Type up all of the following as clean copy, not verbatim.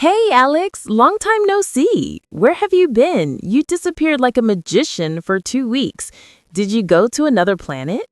Hey, Alex, long time no see. Where have you been? You disappeared like a magician for 2 weeks. Did you go to another planet?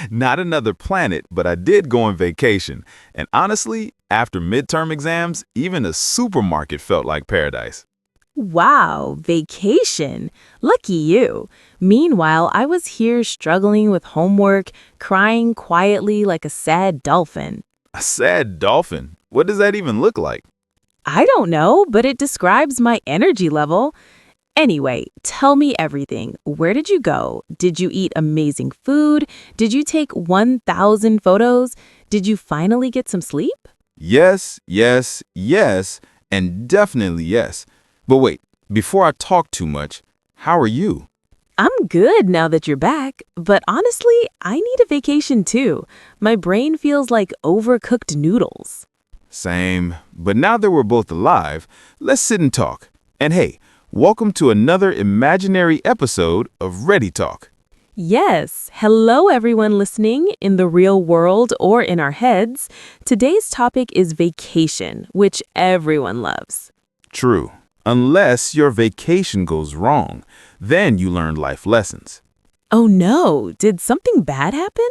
Not another planet, but I did go on vacation. And honestly, after midterm exams, even a supermarket felt like paradise. Wow, vacation. Lucky you. Meanwhile, I was here struggling with homework, crying quietly like a sad dolphin. A sad dolphin? What does that even look like? I don't know, but it describes my energy level. Anyway, tell me everything. Where did you go? Did you eat amazing food? Did you take 1,000 photos? Did you finally get some sleep? Yes, yes, yes, and definitely yes. But wait, before I talk too much, how are you? I'm good now that you're back, but honestly, I need a vacation too. My brain feels like overcooked noodles. Same. But now that we're both alive, let's sit and talk. And hey, welcome to another imaginary episode of Ready Talk. Yes, hello everyone listening in the real world or in our heads. Today's topic is vacation, which everyone loves. True. Unless your vacation goes wrong, then you learn life lessons. Oh no, did something bad happen?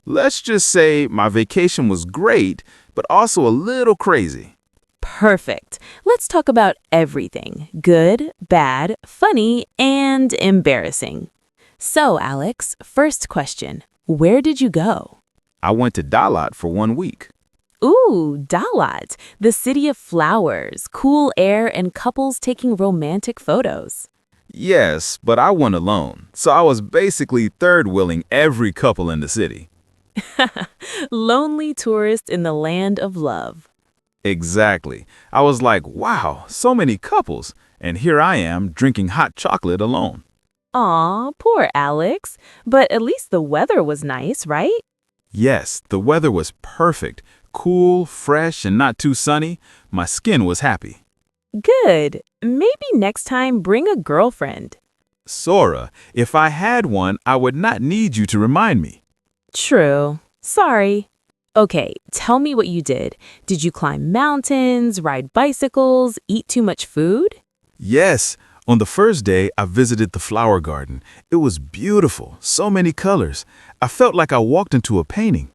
Let's just say my vacation was great, but also a little crazy. Perfect. Let's talk about everything. Good, bad, funny, and embarrassing. So, Alex, first question. Where did you go? I went to Dalat for 1 week. Ooh, Dalat, the city of flowers, cool air, and couples taking romantic photos. Yes, but I went alone, so I was basically third wheeling every couple in the city. Lonely tourist in the land of love. Exactly. I was like, wow, so many couples, and here I am drinking hot chocolate alone. Aw, poor Alex. But at least the weather was nice, right? Yes, the weather was perfect, cool, fresh, and not too sunny. My skin was happy. Good. Maybe next time bring a girlfriend. Sora, if I had one, I would not need you to remind me. True. Sorry. Okay, tell me what you did. Did you climb mountains, ride bicycles, eat too much food? Yes, on the first day, I visited the flower garden. It was beautiful, so many colors. I felt like I walked into a painting.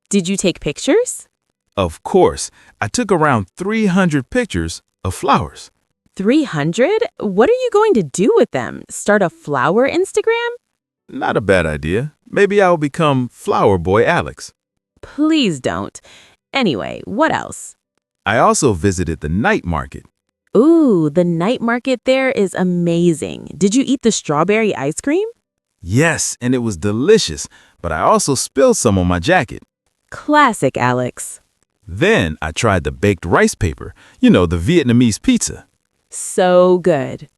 Did you take pictures? Of course, I took around 300 pictures of flowers. 300? What are you going to do with them? Start a flower Instagram? Not a bad idea. Maybe I'll become Flower Boy Alex. Please don't. Anyway, what else? I also visited the night market. Ooh, the night market there is amazing. Did you eat the strawberry ice cream? Yes, and it was delicious, but I also spilled some on my jacket. Classic, Alex. Then I tried the baked rice paper, the Vietnamese pizza. So good.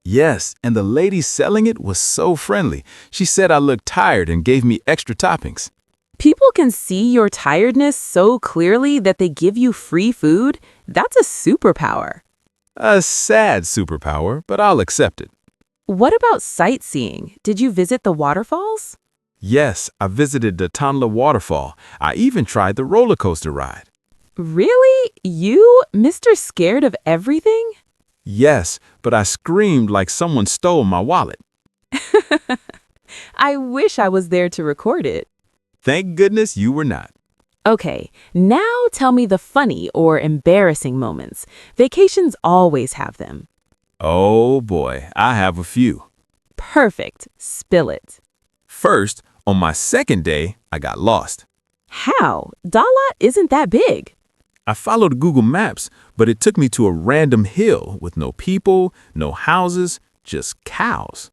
Yes, and the lady selling it was so friendly. She said I looked tired and gave me extra toppings. People can see your tiredness so clearly that they give you free food. That's a superpower. A sad superpower, but I'll accept it. What about sightseeing? Did you visit the waterfalls? Yes, I visited the Tanla waterfall. I even tried the roller coaster ride. Really? You, Mr. Scared of everything? Yes, but I screamed like someone stole my wallet. I wish I was there to record it. Thank goodness you were not. Okay, now tell me the funny or embarrassing moments. Vacations always have them. Oh boy, I have a few. Perfect. Spill it. First, on my second day, I got lost. How? Dalat isn't that big. I followed Google Maps, but it took me to a random hill with no people, no houses, just cows.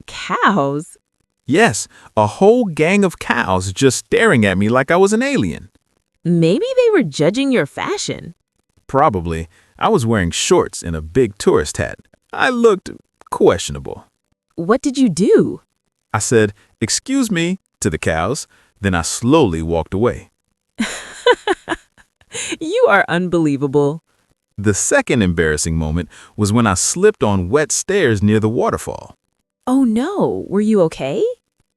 Cows? Yes, a whole gang of cows just staring at me like I was an alien. Maybe they were judging your fashion. Probably. I was wearing shorts and a big tourist hat. I looked questionable. What did you do? I said, "Excuse me," to the cows. Then I slowly walked away. You are unbelievable. The second embarrassing moment was when I slipped on wet stairs near the waterfall. Oh no, were you okay?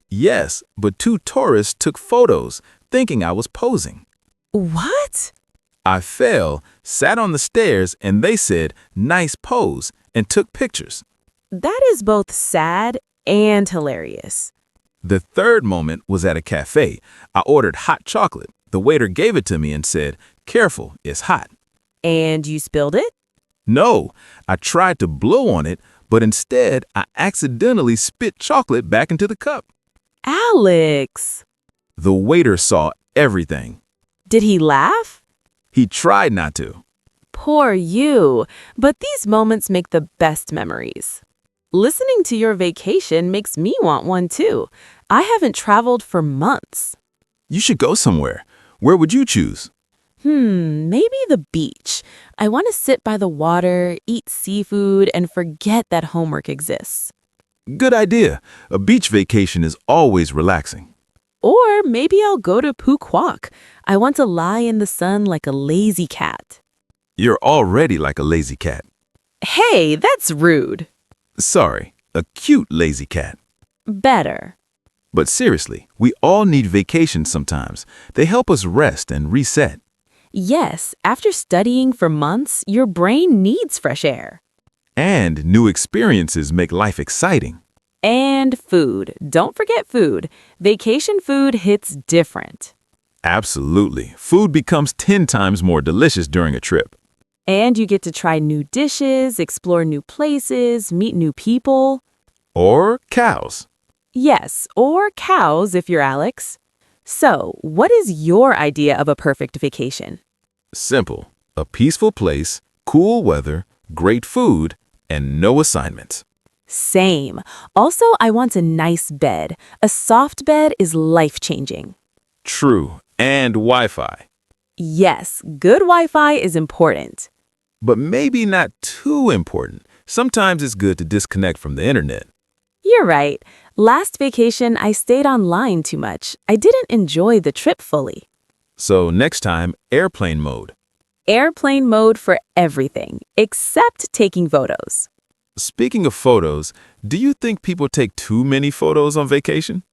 Yes, but two tourists took photos, thinking I was posing. What? I fell, sat on the stairs, and they said, "Nice pose," and took pictures. That is both sad and hilarious. The third moment was at a cafe. I ordered hot chocolate. The waiter gave it to me and said, "Careful, it's hot." And you spilled it? No, I tried to blow on it, but instead I accidentally spit chocolate back into the cup. Alex! The waiter saw everything. Did he laugh? He tried not to. Poor you. But these moments make the best memories. Listening to your vacation makes me want one too. I haven't traveled for months. You should go somewhere. Where would you choose? Maybe the beach. I want to sit by the water, eat seafood, and forget that homework exists. Good idea. A beach vacation is always relaxing. Or maybe I'll go to Phuquoc. I want to lie in the sun like a lazy cat. You're already like a lazy cat. Hey, that's rude. Sorry, a cute lazy cat. Better. But seriously, we all need vacations sometimes. They help us rest and reset. Yes, after studying for months, your brain needs fresh air. And new experiences make life exciting. And food. Don't forget food. Vacation food hits different. Absolutely. Food becomes 10 times more delicious during a trip. And you get to try new dishes, explore new places, meet new people. Or cows. Yes, or cows if you're Alex. So, what is your idea of a perfect vacation? Simple. A peaceful place, cool weather, great food, and no assignments. Same. Also, I want a nice bed. A soft bed is life-changing. True. And Wi-Fi. Yes, good Wi-Fi is important. But maybe not too important. Sometimes it's good to disconnect from the internet. You're right. Last vacation, I stayed online too much. I didn't enjoy the trip fully. So next time, airplane mode. Airplane mode for everything, except taking photos. Speaking of photos, do you think people take too many photos on vacation?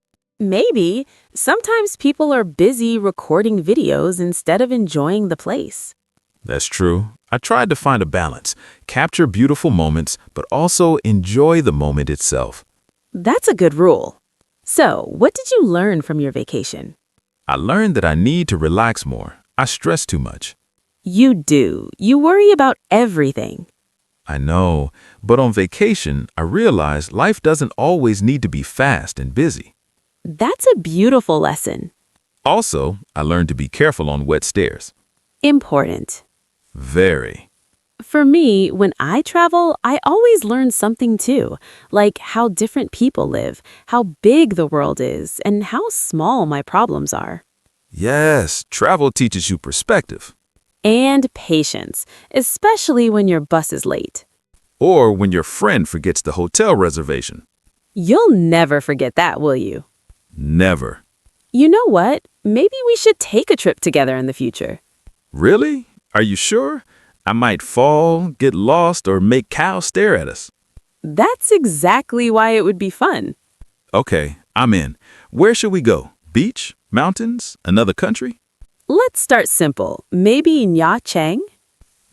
Maybe. Sometimes people are busy recording videos instead of enjoying the place. That's true. I tried to find a balance, capture beautiful moments, but also enjoy the moment itself. That's a good rule. So, what did you learn from your vacation? I learned that I need to relax more. I stress too much. You do. You worry about everything. I know, but on vacation, I realized life doesn't always need to be fast and busy. That's a beautiful lesson. Also, I learned to be careful on wet stairs. Important. Very. For me, when I travel, I always learn something too, like how different people live, how big the world is, and how small my problems are. Yes, travel teaches you perspective. And patience, especially when your bus is late. Or when your friend forgets the hotel reservation. You'll never forget that, will you? Never. You know what? Maybe we should take a trip together in the future. Really? Are you sure? I might fall, get lost, or make cows stare at us. That's exactly why it would be fun. Okay, I'm in. Where should we go? Beach? Mountains? Another country? Let's start simple. Maybe Nha Trang?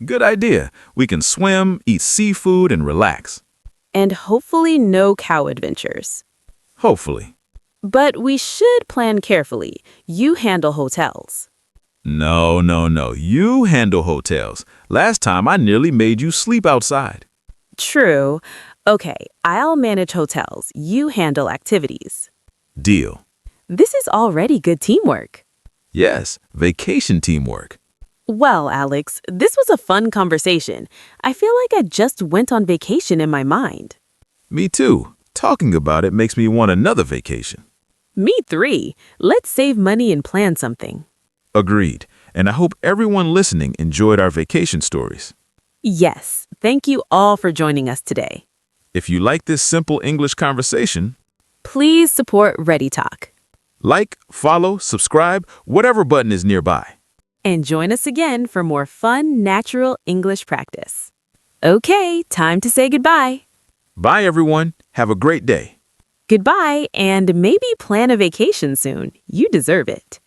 Good idea. We can swim, eat seafood, and relax. And hopefully no cow adventures. Hopefully. But we should plan carefully. You handle hotels. No. You handle hotels. Last time I nearly made you sleep outside. True. Okay, I'll manage hotels. You handle activities. Deal. This is already good teamwork. Yes, vacation teamwork. Well, Alex, this was a fun conversation. I feel like I just went on vacation in my mind. Me too. Talking about it makes me want another vacation. Me three. Let's save money and plan something. Agreed. And I hope everyone listening enjoyed our vacation stories. Yes, thank you all for joining us today. If you like this simple English conversation, Please support Ready Talk. like, follow, subscribe, whatever button is nearby. And join us again for more fun, natural English practice. Okay, time to say goodbye. Bye, everyone. Have a great day. Goodbye, and maybe plan a vacation soon. You deserve it.